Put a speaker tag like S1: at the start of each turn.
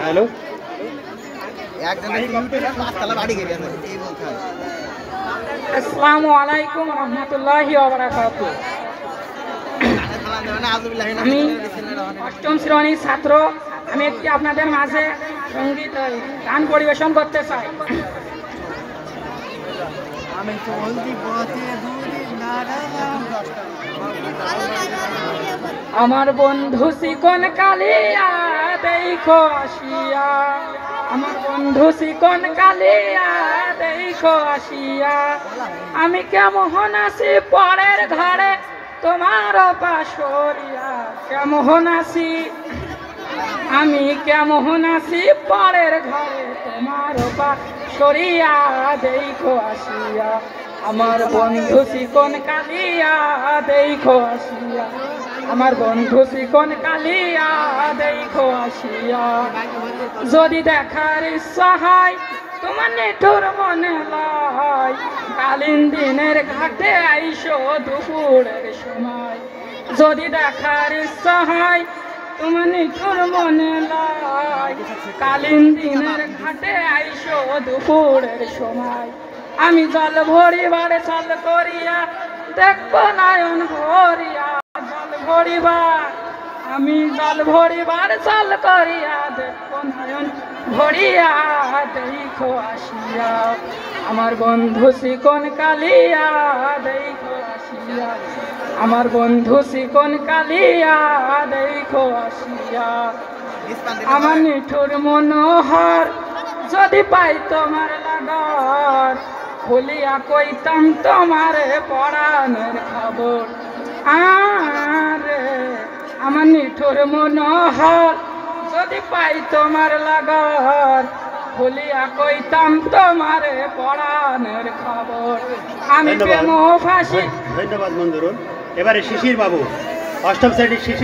S1: Hello
S2: আসসালামু আলাইকুম রহমতুল্লাহি ওয়া বারাকাতুহু। আমি অষ্টম শ্রেণীর ছাত্র। আমি একটি আপনাদের মাঝে সঙ্গীত গান পরিবেশন করতে চাই। আমার বন্ধু চিকন কালিয়া দেখো আসিয়া, আমার বন্ধু চিকন কালিয়া দেখো আসিয়া, আমি কেমন আছি পরের ঘরে তোমার পাশরিয়া, কেমন আছি আমি কেমন আছি পরের ঘরে তোমার পাশরিয়া দেখো আসিয়া, আমার বন্ধু চিকন কালিয়া দেখো আসিয়া, আমার বন্ধু চিকন কালিয়া দেখো আসিয়া, যদি দেখার ইচ্ছা হয় তোমার নিঠুর মনে লয়, কালীন দিনের ঘাটে আইসো দুপুরের সময়, যদি দেখার ইচ্ছা হয় তোমার নিঠুর মনে লয়, কালীন দিনের ঘাটে আইসো দুপুরের সময়, আমি জল ভরিবার চল করিয়া দেখবো নয়ন ভরিয়া, জল ভরিবার আমি জল ভরিবার চল করিয়া দেখবো নয়ন ভরিয়া দেখো আসিয়া, আমার বন্ধু চিকন কালিয়া দেখো আসিয়া, আমার বন্ধু চিকন কালিয়া দেখো আসিয়া, আমার নিঠুর মনোহর যদি পাই তোমার লাগর, ভুলিয়া কইতাম তোমার পরাণের খবর, আরে আমার নিঠুর মনোহর যদি পাই তোমার লাগর, ভুলিয়া কইতাম তোমার পরাণের খবর, আমি প্রেম ফাঁসি।
S1: ধন্যবাদ মঞ্জুরুল। এবারে শিশির বাবু, অষ্টম শ্রেণীর শিশির।